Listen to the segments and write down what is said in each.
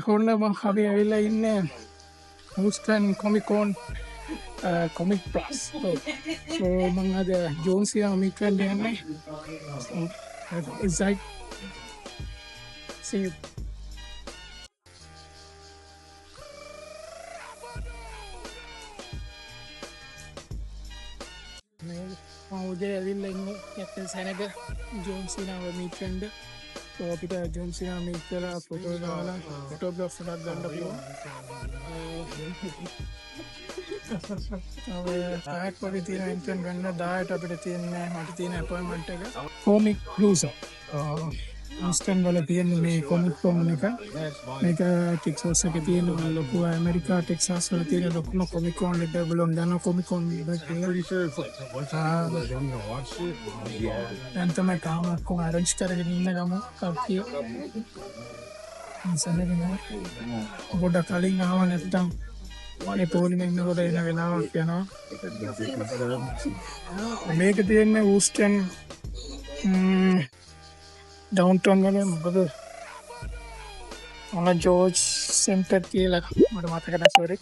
හොන්න මං හබි ඇවිල්ලා ඉන්න Houston Comic Con Comic Plus. So මං අද ජෝන්සියා meet වෙන්න යන්නේ. So excited. See you. මම උදේ ඇවිල්ලා ඉන්නේ කැප්ටන් සැනක ජෝන්සියාව meet වෙන්න. So අපිට ජෝන්සියා meet කරලා ෆොටෝ ගහලා ෆොටෝග්‍රාෆ් එකක් ගන්න පුළුවන්. පැයක් වගේ තියෙන එන්ට්‍රන් ගන්න 10ට අපිට තියෙන්නේ මට තියෙන අපොයින්ට්මන්ට් එක Comicpalooza Houston වල තියෙන මේ කොමික් කොම් එක මේක ටෙක්සාස් එකේ තියෙන ලොකු ඇමරිකා ටෙක්සාස් වල තියෙන ලොකුම කොමික් කොම් එක බලන්න දන්න කොමික් කොම් එක දැන් තමයි කාම කොම අරේන්ජ් කරගෙන ඉන්න ගම කප්පිය ඉන්සන්නගෙන පොඩ්ඩක් කලින් ආව නැත්තම් මනේ පොලිමේ ඉන්නකොට එන වෙලාවක් යනවා මේක තියෙන්නේ Houston ඩවුන්ටවුන් වල මොකද ජෝර්ජ් සෙන්ටර් කියලා මට මතක නැහැ සෝරි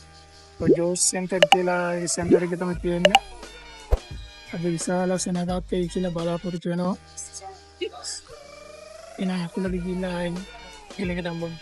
ජෝර්ජ් සෙන්ටර් කියලා ඒ සෙන්ටර් එක තමයි තියෙන්නේ අද විශාල සෙනගක් එයි කියලා බලාපොරොත්තු වෙනවා එන අපිට ගිහිල්ලා එලෙකට හම්බුනේ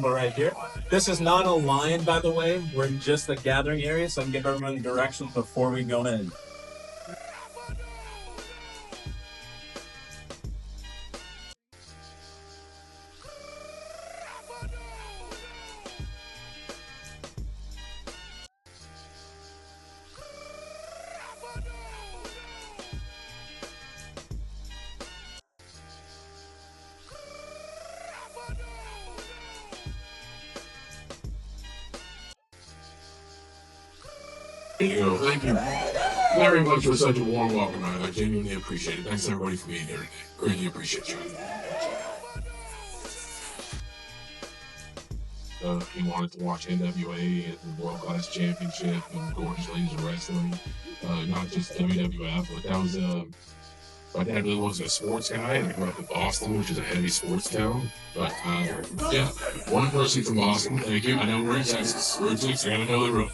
We're right here. This is not a line, by the way. We're in just the gathering area, so I can give everyone directions before we go in. Thank you very much for such a warm welcome. I genuinely appreciate it. Thanks everybody for being here. Greatly appreciate you. He wanted to watch NWA and the World Class Championship and Gorgeous Ladies of Wrestling. Not just WWF, but that was my dad really wasn't a sports guy, and I grew up in Boston, which is a heavy sports town. But yeah, one person from Boston. Thank you. I know we're in Texas. We're in Texas. I gotta know the road.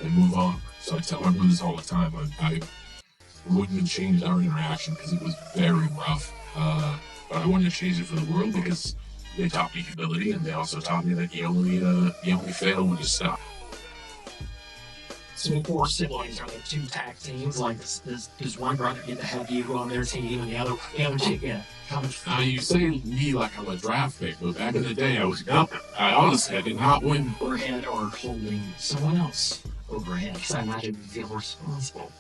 And move on. So I tell my brothers all the time, I wouldn't have changed our interaction because it was very rough. But I wouldn't have changed it for the world because they taught me humility, and they also taught me that you only fail when you stop. So 4 siblings are like 2 tag teams. Like does one brother get to have you on their team, and the other chick comes. You say me like I'm a draft pick, but back in the day I was nothing. I honestly did not win. Overhead or holding someone else overhead, because I imagine you feel responsible.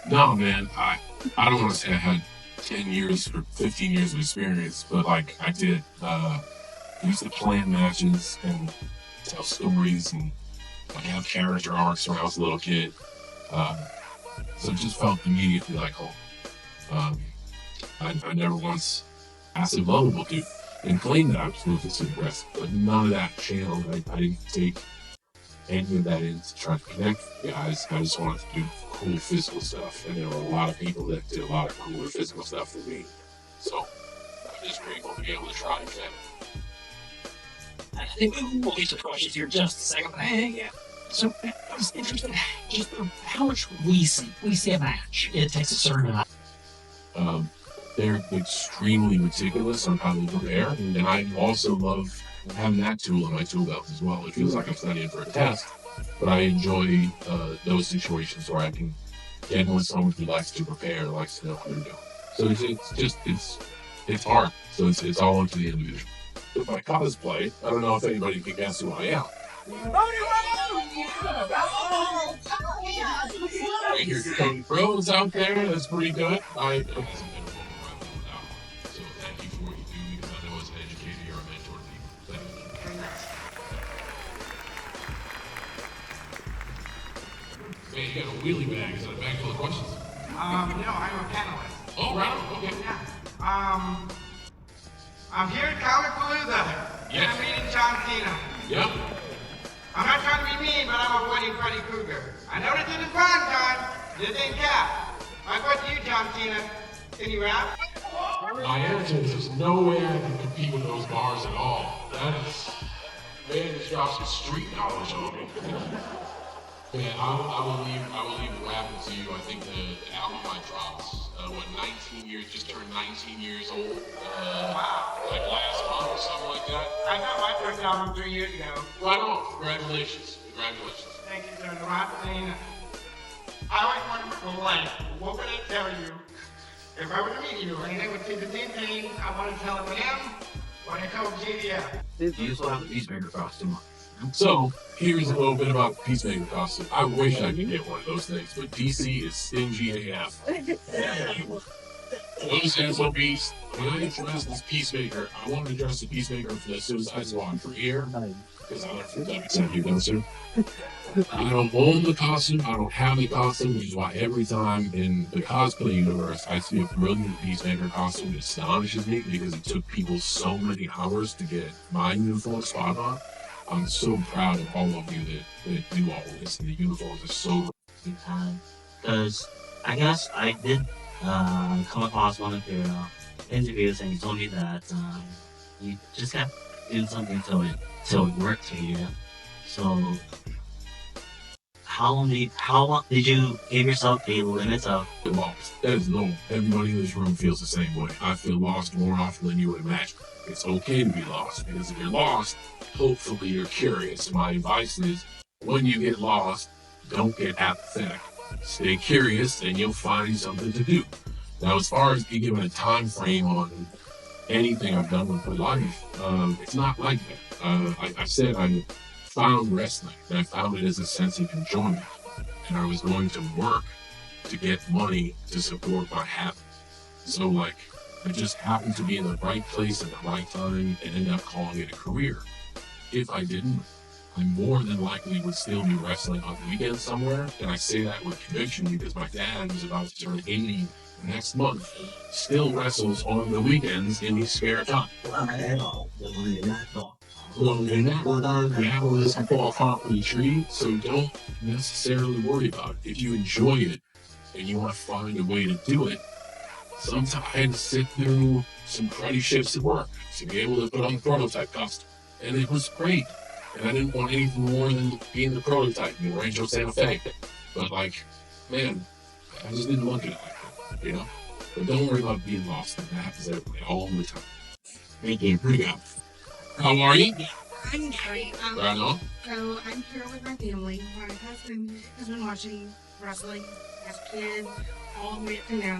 No, man, I don't want to say I had 10 years or 15 years of experience, but like I did. I used to plan matches and tell stories and like have character arcs when I was a little kid. So it just felt immediately like home. I never once passive lovable dude and claimed that I was ruthlessly aggressive, but none of that channeled. I didn't take any of that in to try to connect with you guys. I just wanted to do cool physical stuff, and there were a lot of people that did a lot of cooler physical stuff than me. So I'm just grateful to be able to try again. I think we'll get to the questions here in just a second. But yeah. So I was interested just how much we see a match. It takes a certain amount. They're extremely meticulous on how they prepare, and I also love having that tool in my tool belt as well. It feels like I'm studying for a test, but I enjoy those situations where I can get with someone who likes to prepare, likes to know what they're doing. So it's hard. So it's all up to the individual. With my cosplay, I don't know if anybody can guess who I am. Your Cody Bros out there, that's pretty good. So thank you for what you do, because I know as an educator you're a mentor to people. Thank you. Man, you got a wheelie bag. Is that a bag full of questions? No, I'm a panelist. Oh, right. Okay. Yeah. I'm here at Comicpalooza. Yes. I'm meeting John Cena. Yep. I'm not trying to be mean, but I'm avoiding Freddy Krueger. I know this isn't prime time. This ain't cap. My question to you, John Cena. Can you rap? My answer is there's no way I can compete with those bars at all. That is, man, this drops some street knowledge on me. Man, I will leave the rapping to you. I think the album I dropped, 19 years, just turned 19 years old, like last month or something like that. I got my first album 3 years ago. Right on. Congratulations. Congratulations. Thank you, sir. Cena. I always wanted to like, what would I tell you if I were to meet you? And they would say the same thing I want to tell him what I told JDF. You still have the Peacemaker costume. So, here's a little bit about the Peacemaker costume. I wish I could get one of those things, but DC is stingy AF. Those SOBs, when I dressed as Peacemaker, I wanted to dress as Peacemaker for the Suicide Squad for here, because I learned from WCW Gunsir. I don't own the costume, I don't have the costume, which is why every time in the cosplay universe I see a brilliant Peacemaker costume, it astonishes me, because it took people so many hours to get my uniform spot on. I'm so proud of all of you that do all this, and the uniforms are so Because I guess I did come across one of your interviews, and you told me that you just kept doing something till it worked for you. So how long did you give yourself a limit of? lost? That is normal. Everybody in this room feels the same way. I feel lost more often than you would imagine. It's okay to be lost, because if you're lost, hopefully you're curious. My advice is, when you get lost, don't get apathetic. Stay curious and you'll find something to do. Now, as far as being given a time frame on anything I've done with my life, it's not like that. I said I found wrestling, and I found it as a sense of enjoyment. And I was going to work to get money to support my habit. So, like, I just happened to be in the right place at the right time and end up calling it a career. If I didn't, I more than likely would still be wrestling on the weekends somewhere, and I say that with conviction because my dad, who's about to turn 80 next month, still wrestles on the weekends in his spare time. The apple doesn't fall far from the tree, so don't necessarily worry about it. If you enjoy it and you want to find a way to do it, sometimes sit through some cruddy shifts at work to be able to put on the prototype costume. And it was great. And I didn't want anything more than being the prototype in Rancho Santa Fe. But like, man, I just didn't look at it like that, you know? But don't worry about being lost. That happens every day, all the time. Thank you. Yeah. How are you? I'm great. Right on. So I'm here with my family. My husband has been watching wrestling as a kid all the way up to now.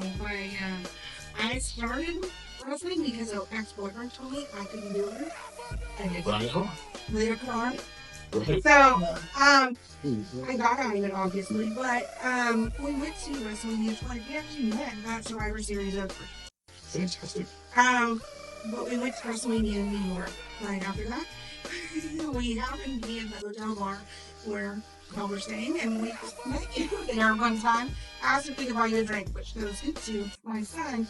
I started wrestling because an ex-boyfriend told me I couldn't do it. And it's Right on. later on. Right. So, I got out of it obviously, but we went to WrestleMania 20. We actually met that Survivor Series over. Fantastic. But we went to WrestleMania in New York right after that. We happened to be in the hotel bar where y'all were staying, and we met you there one time. I asked if we could buy you a drink, which goes into my son.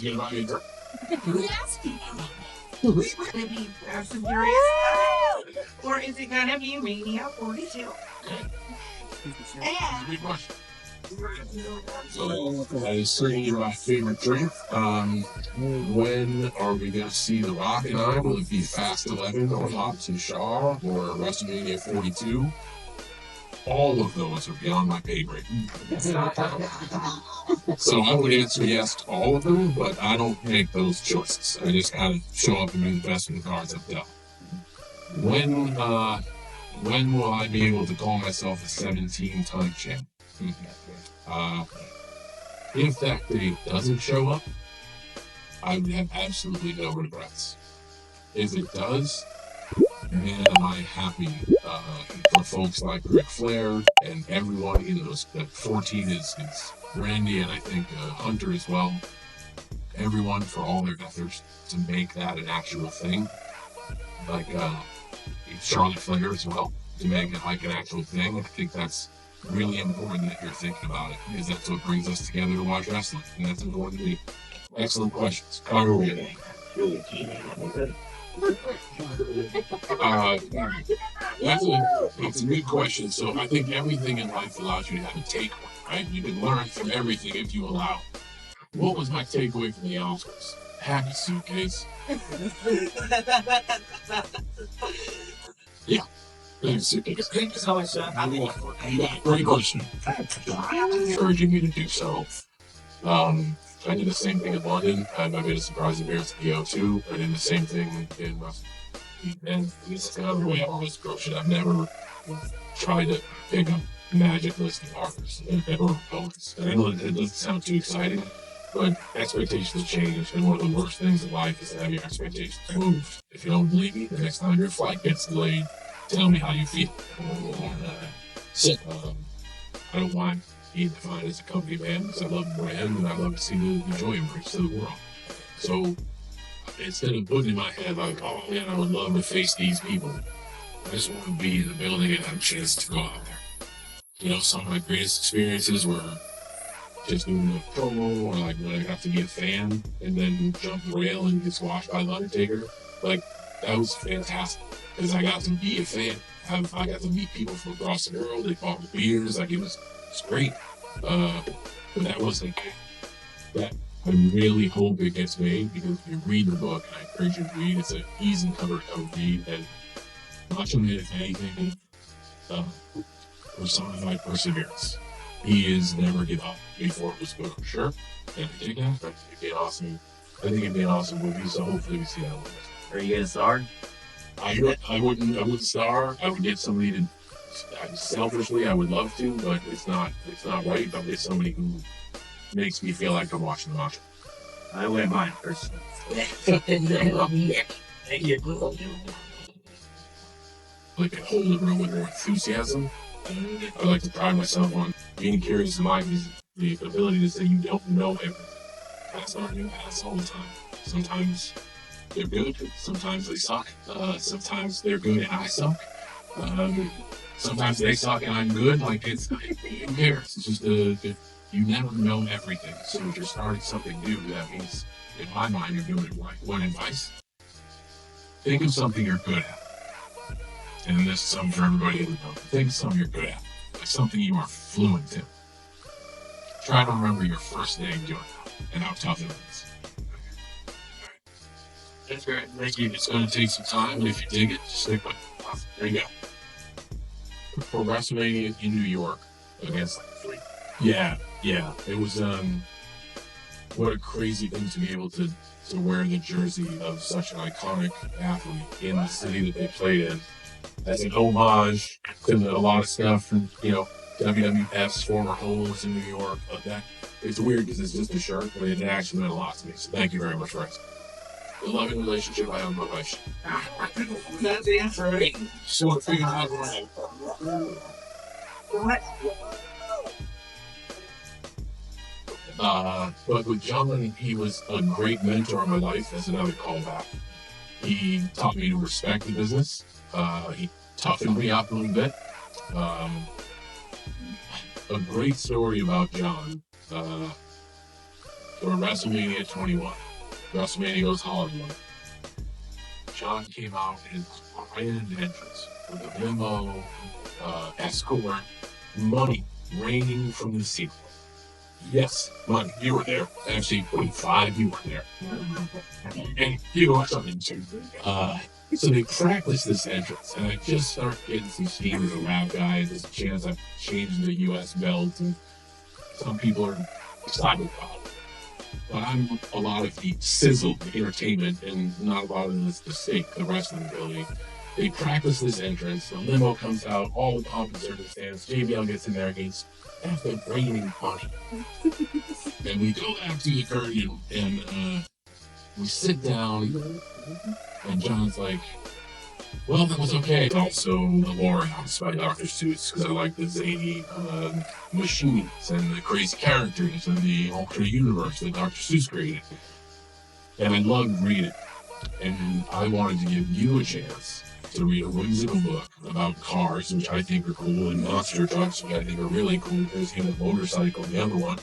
You gonna buy me a drink? Yes. We want to be Fast and Furious, or is it gonna be Mania 42? Okay. And Big question. So that is certainly my favorite drink. When are we going to see The Rock and I? Will it be Fast 11 or Hobbs and Shaw or WrestleMania 42? All of those are beyond my pay grade. So I would answer yes to all of them, but I don't make those choices. I just kind of show up and do the best with the cards I've dealt. When will I be able to call myself a 17-time champ? If that day doesn't show up, I would have absolutely no regrets. If it does, man, am I happy for folks like Ric Flair and everyone in those 14 is Randy and I think Hunter as well. Everyone for all their efforts to make that an actual thing. Like Charlotte Flair as well, to make it like an actual thing. I think that's really important that you're thinking about it, because that's what brings us together to watch wrestling, and that's important to me. Excellent questions. Carter, it's a good question. So I think everything in life allows you to have a takeaway, right? You can learn from everything if you allow. What was my takeaway from the Oscars? Happy suitcase. Yeah. Suitcase. Thank you so much, sir. Great question. Encouraging you to do so. I did the same thing in London. I made a surprise appearance at the O2. I did the same thing in and this is another way I always approach it. I've never tried to pick up magic listed partners or opponents. I know it doesn't sound too exciting, but expectations change, and one of the worst things in life is to have your expectations moved. If you don't believe me, the next time your flight gets delayed, tell me how you feel. I don't mind being defined as a company man, because I love the brand and I love to see the joy it brings to the world. So instead of putting in my head like, oh man, I would love to face these people, I just want to be in the building and have a chance to go out there. You know, some of my greatest experiences were just doing a promo, or like when I got to be a fan and then jump the rail and get squashed by the Undertaker. Like, that was fantastic, because I got to be a fan. I got to meet people from across the world. They bought me beers. Like, it was great. But that wasn't that. I really hope it gets made, because if you read the book, and I encourage you to read, it's an easy cover to read, and much of it, if anything, personified perseverance. He is never give up before it was good. Sure, and I dig that. It'd be awesome. I think it'd be an awesome movie, so hopefully we see that one. Are you gonna star? I wouldn't star. I would get somebody to. Selfishly, I would love to, but it's not right. I'll get somebody who makes me feel like I'm watching the match. I wouldn't mind personally. Thank you. Like, I hold the room with more enthusiasm. I like to pride myself on being curious in mind, is the ability to say you don't know everything. Pass on new paths all the time. Sometimes they're good, sometimes they suck. Sometimes they're good and I suck. Sometimes they suck and I'm good. Like, who cares? It's just you never know everything. So if you're starting something new, that means, in my mind, you're doing it right. One advice: think of something you're good at. And this is something for everybody to know. Think of something you're good at, like something you are fluent in. Try to remember your first day doing that and how tough it is. That's great. Thank you. It's going to take some time, but if you dig it, just stick with it. There you go. For WrestleMania in New York against Fleet. Yeah. It was what a crazy thing to be able to wear the jersey of such an iconic athlete in the city that they played in, as an homage to a lot of stuff from, WWF's former homes in New York. That it's weird because it's just a shirt, but it actually meant a lot to me. So thank you very much for asking. The loving relationship I have with my wife. That's the answer, right? Short figured out right. But with John, he was a great mentor in my life. As another callback, he taught me to respect the business. He toughened me up a little bit. A great story about John. For WrestleMania 21, WrestleMania goes Hollywood. John came out in his grand entrance with a limo, escort, money raining from the ceiling. Yes, Monty, you were there. Actually, 5, you were there. And you know something too. So they practice this entrance, and I just start getting some steam as a rap guy. There's a chance I've changed the U.S. belt, and some people are excited about it. But I'm a lot of the sizzle, the entertainment, and not a lot of the steak, the wrestling ability. They practice this entrance, the limo comes out, all the pomp and circumstance, JBL gets in there against after raining money. And we go back to the curtain, and we sit down, and John's like, well, that was okay. Also, the lore house by Dr. Seuss, because I like the zany machines and the crazy characters and the alternate universe that Dr. Seuss created. And I loved reading. And I wanted to give you a chance to read a whimsical book about cars, which I think are cool, and monster trucks, which I think are really cool. There's even a motorcycle in the other one.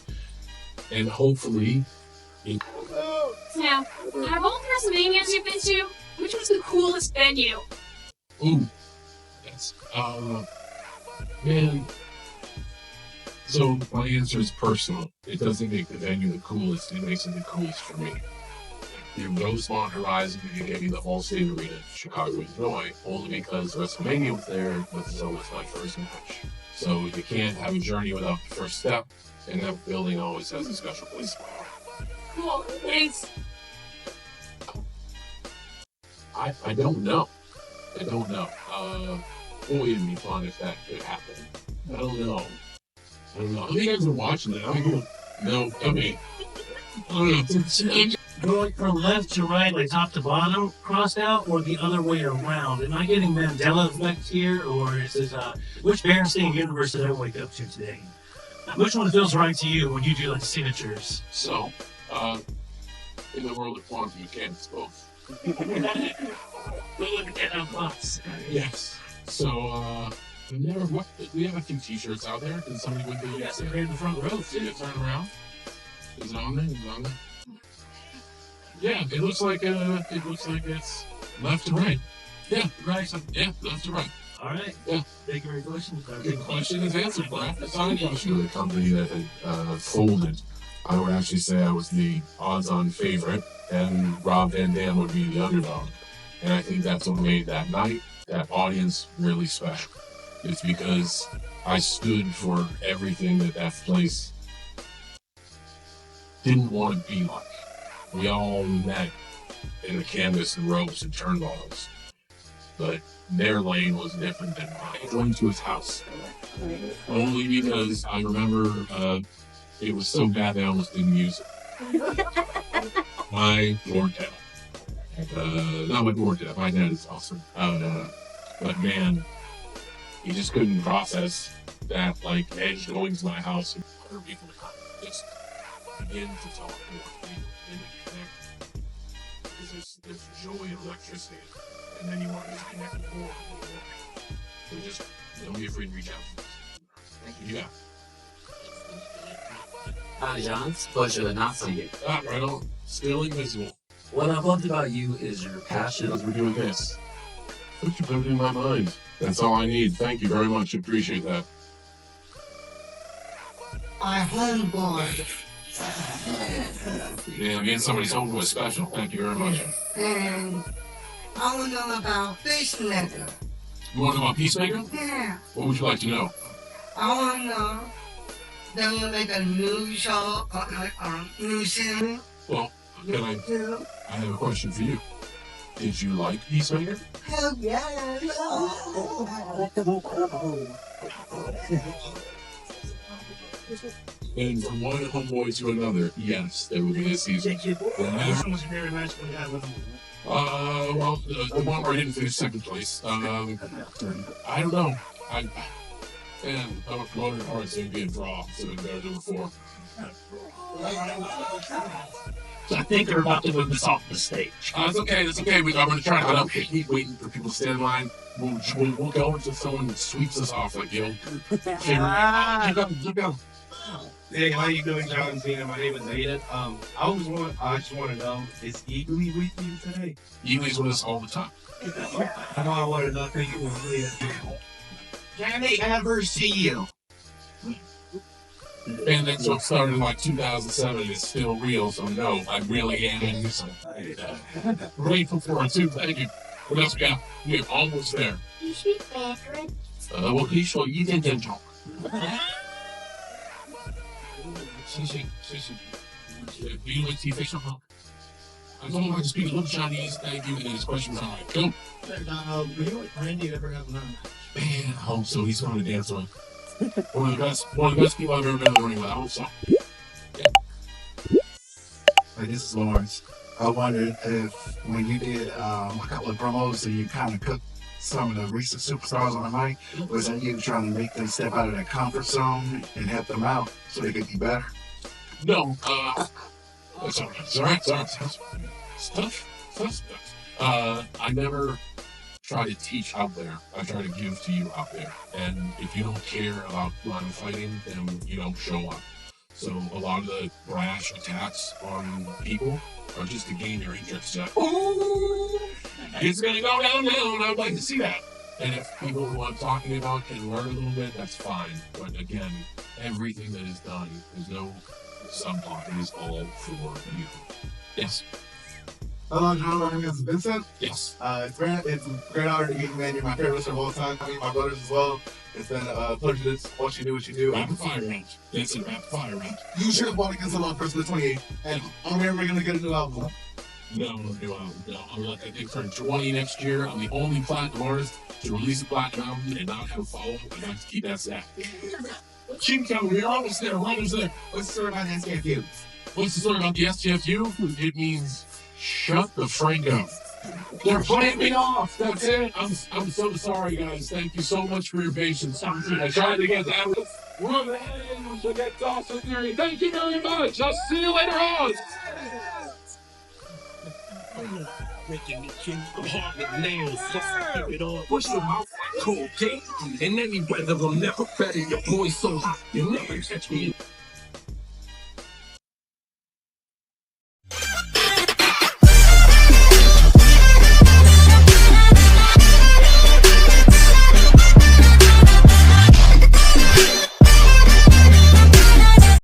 And hopefully... Now, out of all the WrestleManias you've been to, which was the coolest venue? Ooh, that's, man. So my answer is personal. It doesn't make the venue the coolest, it makes it the coolest for me. The Rosemont Horizon, you gave me the Allstate Arena in Chicago, Illinois, only because WrestleMania was there, but so was my first match. So you can't have a journey without the first step, and that building always has a special place in my heart. Cool, thanks. I don't know. I don't know. Boy, it'd be fun if that could happen. I don't know. How many guys are watching it? No, I mean, I don't know. Going from left to right, like top to bottom, crossed out, or the other way around? Am I getting Mandela effect here, or is it, which Berenstain universe did I wake up to today? Which one feels right to you when you do like signatures? So, in the world of quantum, you can't both. Look at that box. Yes. So, we have a few t-shirts out there. Did somebody with the... Yes, they're in the front row, too. Turn around. Is it on there? Is it on there? Yeah, it looks like it's left to right. Yeah, right. So, yeah, left to right. All right. Yeah. Thank you very much. Good question is answered, Brad. It's not a question of the company that had folded. I would actually say I was the odds-on favorite, and Rob Van Dam would be the underdog. And I think that's what made that night, that audience, really special. It's because I stood for everything that place didn't want to be like. We all met in the canvas and ropes and turnbuckles, but their lane was different than mine. Going to his house, only because I remember it was so bad I almost didn't use it. My Lord Dad. Not my Lord Dad, my dad is awesome. But man, he just couldn't process that, like, Edge going to my house and other people to come. Just begin to talk more to people, begin to connect. Because there's joy and electricity, and then you want to just connect with more and more. So just don't be afraid to reach out to us. Thank you. Yeah. Hi, John. It's a pleasure to not see you. Right on. Still invisible. What I loved about you is your passion. As we're doing this, put you put it in my mind. That's all I need. Thank you very much. Appreciate that. My homeboy. Yeah, me and somebody's home was special. Thank you very much. And I want to know about Peacemaker. You want to know about Peacemaker? Yeah. What would you like to know? I want to know, they're going to make a new show, new series. Well, I have a question for you. Did you like Peacemaker? Hell yeah. And from one homeboy to another, yes, there will be a season. How much very much we have with them? Well, the one where I didn't finish second place. I don't know. I'm a promoter hard, so it'd be a draw. So it'd be better than 4. So I think they're about to move this off the stage. That's okay. That's okay. I'm going to try to. I don't keep waiting for people to stand in line. We'll go until someone sweeps us off. Like, you know, keep going. Hey, how you doing, John and Cena? My name is Aiden. I just want to know, is Eagly with you today? Eagly's with us all the time. I know I want to know. Thank you for Can they ever see you? And then so it started in like 2007 and it's still real, so no, I really am grateful for it too, thank you. What else we got? We're almost there. Do you speak Mandarin? Well, can you show you didn't talk? Do you like TV show? I don't know how to speak a little Chinese, thank you, and his question was alright. Go. Were you and Randy ever have lunch? Man, I hope so. He's going to dance with. One of the best people I've ever been in the ring with. I hope so. Hey, this is Lawrence. I wondered if when you did a couple of promos and you kind of cooked some of the recent superstars on the mic, was that you trying to make them step out of their comfort zone and help them out so they could be better? No, it's alright. It's alright. It's tough. I never try to teach out there. I try to give to you out there. And if you don't care about line of fighting, then you don't show up. So a lot of the brash attacks on people are just to gain their interest. Ooh, it's gonna go downhill, and I'd like to see that. And if people who I'm talking about can learn a little bit, that's fine. But again, everything that is done, there's no subplot. It is all for you. Yes. Hello, John. My name is Vincent. Yes. It's a great honor to meet you, man. You're my favorite listener of all time. I meet my brothers as well. It's been a pleasure to watch you do what you do. Rapid fire round. It's a rapid fire round. You should have fought against a lot person the 28th. And I'm never going to get a new album. No. I'm gonna let that thing turn 20 next year. I'm the only platinum artist to release a platinum album and not have a follow-up. I have to keep that stat. Keep coming. We're almost there. We're almost there. What's the story about the SKFU? What's the story about the STFU? It means shut the freak up. They're playing me off. That's it. I'm so sorry, guys. Thank you so much for your patience. I tried to get that. We're the end to get Dawson Theory. Thank you very much. I'll see you later on. Making me king of hard with nails, just keep it on. Push your mouth like cocaine. In any weather, I'm never better. Your boy so hot, you'll never catch me.